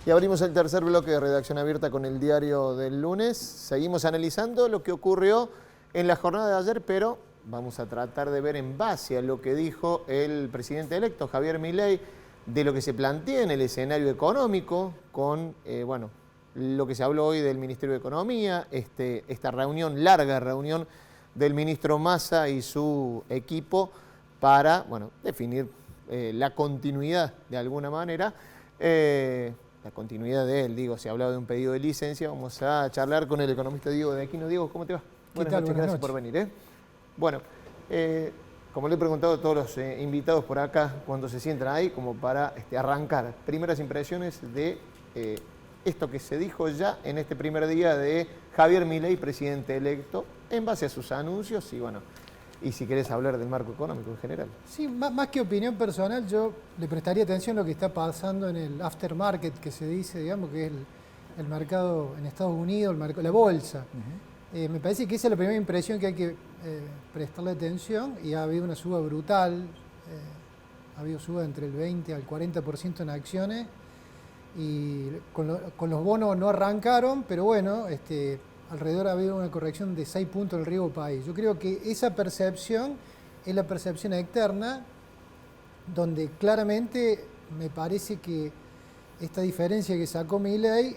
Y abrimos el tercer bloque de Redacción Abierta con el diario del lunes. Seguimos analizando lo que ocurrió en la jornada de ayer, pero vamos a tratar de ver en base a lo que dijo el presidente electo, Javier Milei, de lo que se plantea en el escenario económico, con lo que se habló hoy del Ministerio de Economía, esta reunión, larga reunión del ministro Massa y su equipo para definir la continuidad de alguna manera. La continuidad de él, se ha hablado de un pedido de licencia. Vamos a charlar con el economista Diego de Aquino. Diego, ¿cómo te va? Buenas noches, gracias por venir. Bueno, como le he preguntado a todos los invitados por acá, cuando se sientan ahí, como para arrancar, primeras impresiones de esto que se dijo ya en este primer día de Javier Milei, presidente electo, en base a sus anuncios y si querés hablar del marco económico en general. Sí, más que opinión personal, yo le prestaría atención a lo que está pasando en el aftermarket, que se dice, digamos, que es el mercado en Estados Unidos, la bolsa. Me parece que esa es la primera impresión que hay que prestarle atención, y ha habido una suba brutal, ha habido suba entre el 20 al 40% en acciones, y con los bonos no arrancaron, pero bueno, alrededor ha habido una corrección de 6 puntos en el riesgo país. Yo creo que esa percepción es la percepción externa, donde claramente me parece que esta diferencia que sacó Milei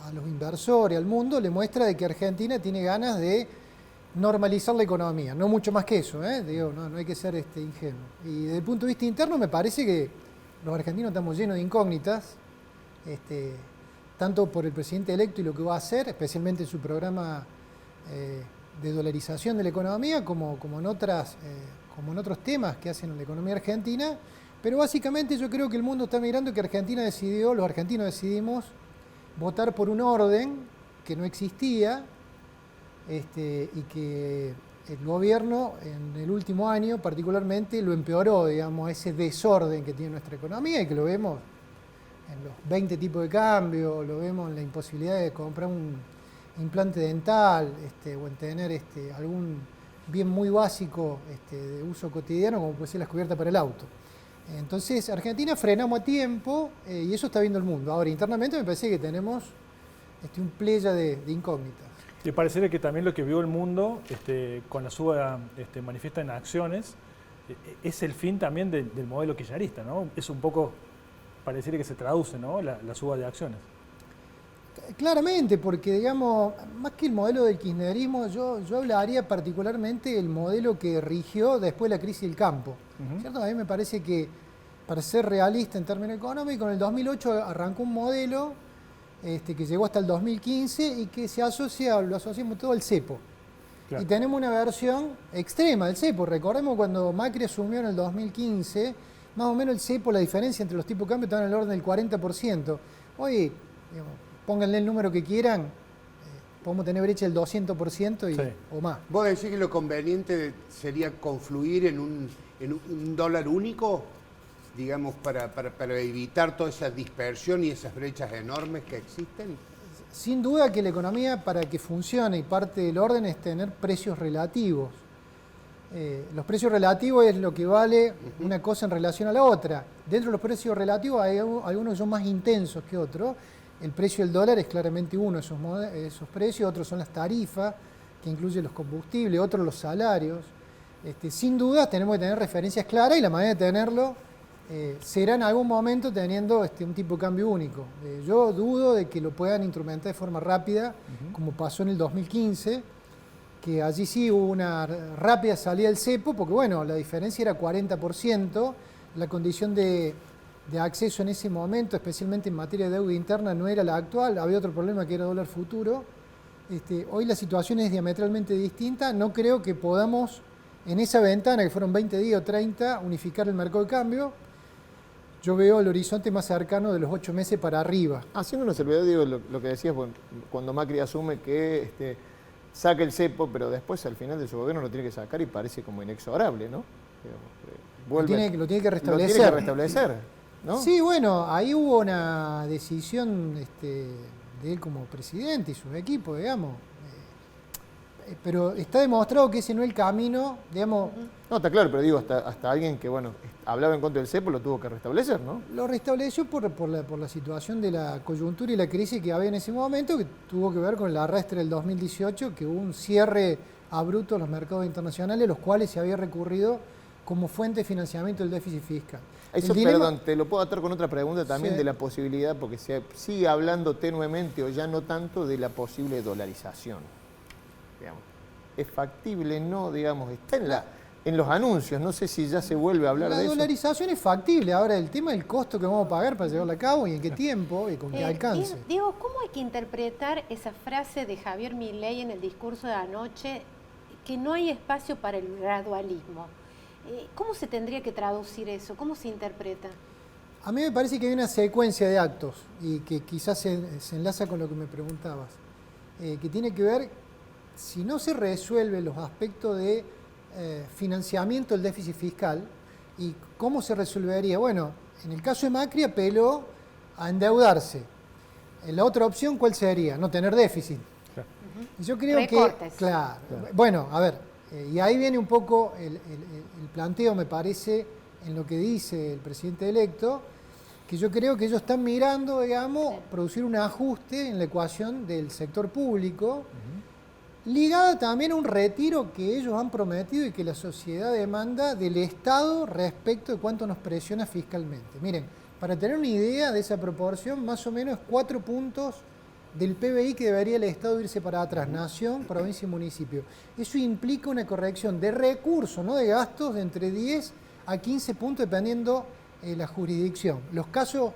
a los inversores, al mundo, le muestra de que Argentina tiene ganas de normalizar la economía, no mucho más que eso, no hay que ser ingenuo. Y desde el punto de vista interno me parece que los argentinos estamos llenos de incógnitas, tanto por el presidente electo y lo que va a hacer, especialmente en su programa de dolarización de la economía, como en otros temas que hacen en la economía argentina. Pero básicamente yo creo que el mundo está mirando que los argentinos decidimos votar por un orden que no existía, y que el gobierno en el último año particularmente lo empeoró, digamos, ese desorden que tiene nuestra economía, y que lo vemos en los 20 tipos de cambio, lo vemos en la imposibilidad de comprar un implante dental, o en tener algún bien muy básico de uso cotidiano, como puede ser las cubiertas para el auto. Entonces, Argentina frenamos a tiempo, y eso está viendo el mundo. Ahora, internamente me parece que tenemos un playa de incógnitas. Y pareciera que también lo que vio el mundo con la suba manifiesta en acciones es el fin también del modelo kirchnerista, ¿no? Es un poco, pareciera que se traduce, ¿no? La suba de acciones. Claramente, porque digamos, más que el modelo del kirchnerismo, yo hablaría particularmente del modelo que rigió después de la crisis del campo. ¿Cierto? A mí me parece que, para ser realista en términos económicos, en el 2008 arrancó un modelo que llegó hasta el 2015 y que lo asociamos todo al cepo. Claro. Y tenemos una versión extrema del cepo. Recordemos cuando Macri asumió en el 2015, más o menos el cepo, la diferencia entre los tipos de cambio estaba en el orden del 40%. Hoy, digamos, pónganle el número que quieran, podemos tener brecha del 200% o más. ¿Vos decís que lo conveniente sería confluir en un dólar único, digamos, para evitar toda esa dispersión y esas brechas enormes que existen? Sin duda que la economía, para que funcione, y parte del orden es tener precios relativos. Los precios relativos es lo que vale una cosa en relación a la otra. Dentro de los precios relativos hay algunos que son más intensos que otros. El precio del dólar es claramente uno de esos precios, otros son las tarifas, que incluyen los combustibles, otros los salarios. Sin duda tenemos que tener referencias claras, y la manera de tenerlo será en algún momento teniendo un tipo de cambio único. Yo dudo de que lo puedan instrumentar de forma rápida, como pasó en el 2015, que allí sí hubo una rápida salida del cepo, porque la diferencia era 40%, la condición de acceso en ese momento, especialmente en materia de deuda interna, no era la actual, había otro problema que era dólar futuro. Hoy la situación es diametralmente distinta, no creo que podamos en esa ventana, que fueron 20 días o 30, unificar el mercado de cambio. Yo veo el horizonte más cercano de los 8 meses para arriba. Haciendo una salvedad, digo, lo que decías, cuando Macri asume que saca el cepo, pero después al final de su gobierno lo tiene que sacar y parece como inexorable, ¿no? Lo tiene que restablecer. Lo tiene que restablecer, ¿no? Sí, ahí hubo una decisión de él como presidente y su equipo, digamos. pero está demostrado que ese no es el camino, digamos. No, está claro, pero digo, hasta alguien que, bueno, hablaba en contra del cepo lo tuvo que restablecer, ¿no? Lo restableció por la situación de la coyuntura y la crisis que había en ese momento, que tuvo que ver con el arrastre del 2018, que hubo un cierre abrupto de los mercados internacionales, los cuales se había recurrido como fuente de financiamiento del déficit fiscal. Eso, perdón, te lo puedo atar con otra pregunta también, sí, de la posibilidad, porque se sigue hablando tenuemente o ya no tanto de la posible dolarización. Digamos. ¿Es factible? No, digamos, está en los anuncios, no sé si ya se vuelve a hablar de eso. La dolarización es factible, ahora el tema del costo que vamos a pagar para llevarla a cabo y en qué tiempo y con qué alcance. Diego, ¿cómo hay que interpretar esa frase de Javier Milei en el discurso de anoche, que no hay espacio para el gradualismo? ¿Cómo se tendría que traducir eso? ¿Cómo se interpreta? A mí me parece que hay una secuencia de actos y que quizás se enlaza con lo que me preguntabas, que tiene que ver, si no se resuelven los aspectos de financiamiento del déficit fiscal, y cómo se resolvería. Bueno, en el caso de Macri apeló a endeudarse. La otra opción, ¿cuál sería? No tener déficit. Claro. Y yo creo Recortes. que, claro, bueno, a ver, y ahí viene un poco el planteo, me parece, en lo que dice el presidente electo, que yo creo que ellos están mirando, digamos, producir un ajuste en la ecuación del sector público, ligada también a un retiro que ellos han prometido y que la sociedad demanda del Estado respecto de cuánto nos presiona fiscalmente. Miren, para tener una idea de esa proporción, más o menos 4 puntos del PBI que debería el Estado irse para atrás, nación, provincia y municipio. Eso implica una corrección de recursos, no de gastos, de entre 10 a 15 puntos dependiendo la jurisdicción. Los casos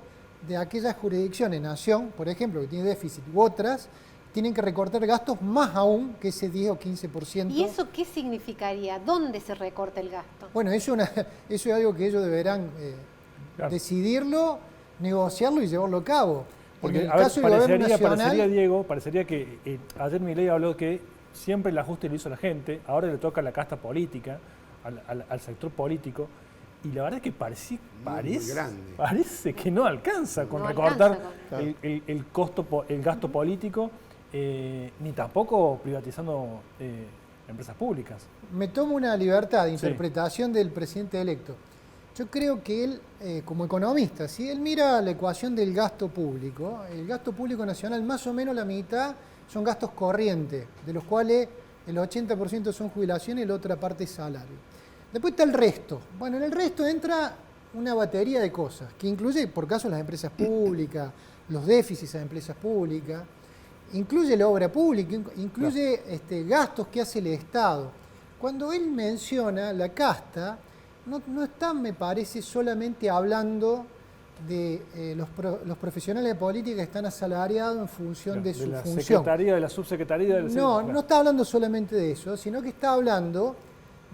de aquellas jurisdicciones, nación, por ejemplo, que tiene déficit, u otras, tienen que recortar gastos más aún que ese 10 o 15%. ¿Y eso qué significaría? ¿Dónde se recorta el gasto? Bueno, eso es algo que ellos deberán decidirlo, negociarlo y llevarlo a cabo. Porque, en el a ver, caso del gobierno nacional, parecería, Diego, parecería que ayer Milei habló que siempre el ajuste lo hizo la gente, ahora le toca a la casta política, al sector político, y la verdad es que parece que no alcanza con No recortar alcanza el gasto político, ni tampoco privatizando empresas públicas. me tomo una libertad de interpretación del presidente electo. Yo creo que él, como economista, si él mira la ecuación del gasto público, el gasto público nacional, más o menos la mitad son gastos corrientes, de los cuales el 80% son jubilaciones y la otra parte es salario. Después está el resto. Bueno, en el resto entra una batería de cosas, que incluye, por caso, las empresas públicas, los déficits a empresas públicas, incluye la obra pública, incluye gastos que hace el Estado. Cuando él menciona la casta, no está, me parece, solamente hablando de los profesionales de política que están asalariados en función de su la función. secretaría, de la subsecretaría del No está hablando solamente de eso, sino que está hablando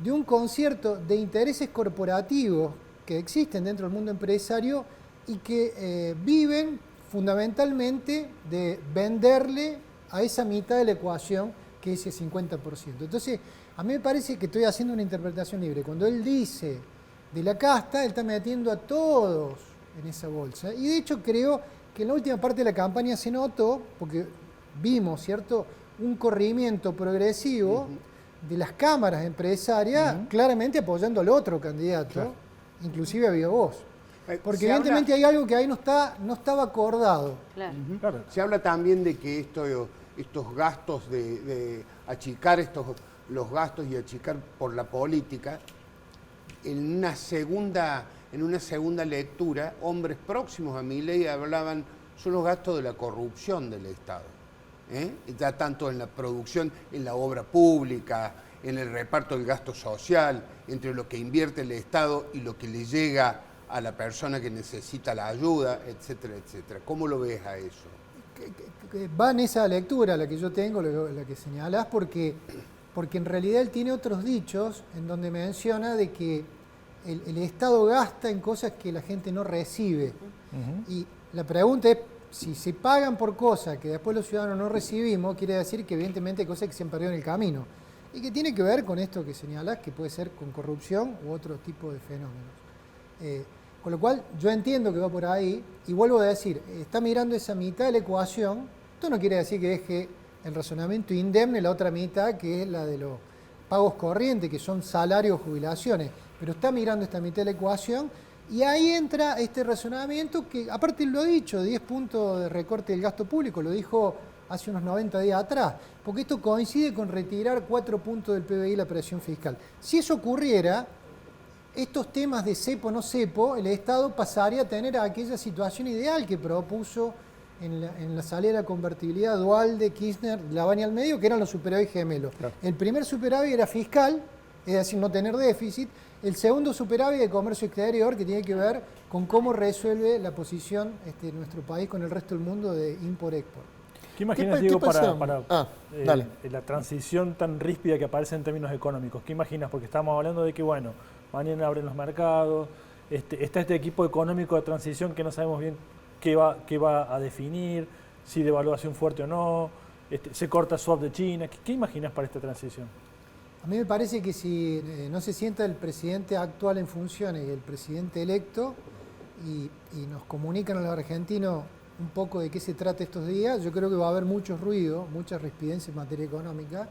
de un concierto de intereses corporativos que existen dentro del mundo empresario y que viven fundamentalmente de venderle a esa mitad de la ecuación que es ese 50%. Entonces, a mí me parece que estoy haciendo una interpretación libre. Cuando él dice de la casta, él está metiendo a todos en esa bolsa. Y de hecho creo que en la última parte de la campaña se notó, porque vimos, ¿cierto?, un corrimiento progresivo de las cámaras empresarias claramente apoyando al otro candidato, inclusive a Viva Voz. Porque evidentemente hay algo que ahí no estaba acordado. Claro. Claro. Se habla también de que estos gastos de achicar los gastos y achicar por la política, en una segunda lectura, hombres próximos a Milei hablaban, son los gastos de la corrupción del Estado. Ya tanto en la producción, en la obra pública, en el reparto del gasto social, entre lo que invierte el Estado y lo que le llega a la persona que necesita la ayuda, etcétera, etcétera. ¿Cómo lo ves a eso? Va en esa lectura la que yo tengo, la que señalás, porque en realidad él tiene otros dichos en donde menciona de que el Estado gasta en cosas que la gente no recibe. Y la pregunta es, si se pagan por cosas que después los ciudadanos no recibimos, quiere decir que evidentemente hay cosas que se han perdido en el camino. Y que tiene que ver con esto que señalás, que puede ser con corrupción u otro tipo de fenómenos. Con lo cual, yo entiendo que va por ahí, y vuelvo a decir, está mirando esa mitad de la ecuación. Esto no quiere decir que deje el razonamiento indemne, la otra mitad que es la de los pagos corrientes, que son salarios, jubilaciones, pero está mirando esta mitad de la ecuación y ahí entra este razonamiento que, aparte lo he dicho, 10 puntos de recorte del gasto público, lo dijo hace unos 90 días atrás, porque esto coincide con retirar 4 puntos del PBI la presión fiscal. Si eso ocurriera, estos temas de cepo o no cepo, el Estado pasaría a tener aquella situación ideal que propuso en la salida de la convertibilidad dual de Kirchner, Lavagna al medio, que eran los superávit gemelos. Claro. El primer superávit era fiscal, es decir, no tener déficit. El segundo superávit de comercio exterior, que tiene que ver con cómo resuelve la posición de nuestro país con el resto del mundo de import-export. ¿Qué imaginas, Diego, para la transición tan ríspida que aparece en términos económicos? ¿Qué imaginas? Porque estamos hablando de que, bueno, mañana abren los mercados, está este equipo económico de transición que no sabemos bien qué va a definir, si devaluación fuerte o no, se corta swap de China. ¿Qué imaginas para esta transición? A mí me parece que si no se sienta el presidente actual en funciones y el presidente electo y nos comunican a los argentinos un poco de qué se trata estos días, yo creo que va a haber mucho ruido, mucha rispidencia en materia económica.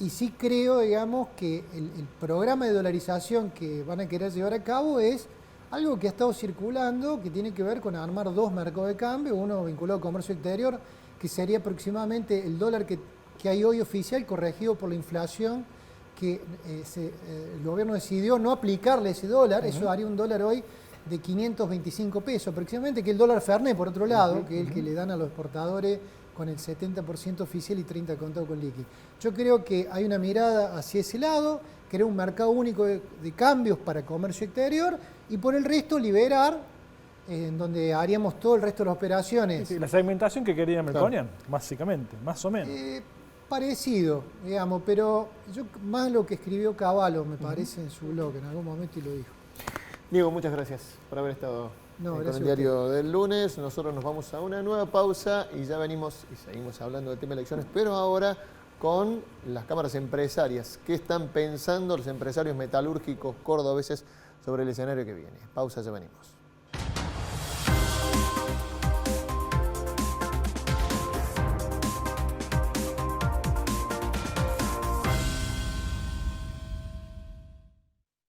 Y sí creo, digamos, que el programa de dolarización que van a querer llevar a cabo es algo que ha estado circulando, que tiene que ver con armar 2 mercados de cambio, uno vinculado al comercio exterior, que sería aproximadamente el dólar que hay hoy oficial, corregido por la inflación, que el gobierno decidió no aplicarle ese dólar, eso haría un dólar hoy de 525 pesos aproximadamente, que el dólar Fernet, por otro lado, que es el que le dan a los exportadores con el 70% oficial y 30% contado con liqui. Yo creo que hay una mirada hacia ese lado, crear un mercado único de cambios para comercio exterior y por el resto liberar, en donde haríamos todo el resto de las operaciones. Sí, la segmentación que quería Melconian, básicamente, más o menos. Parecido, digamos, pero yo más lo que escribió Cavallo, me parece, en su blog, en algún momento y lo dijo. Diego, muchas gracias por haber estado con el diario del lunes. Nosotros nos vamos a una nueva pausa y ya venimos y seguimos hablando del tema de elecciones, pero ahora con las cámaras empresarias. ¿Qué están pensando los empresarios metalúrgicos cordobeses sobre el escenario que viene? Pausa, ya venimos.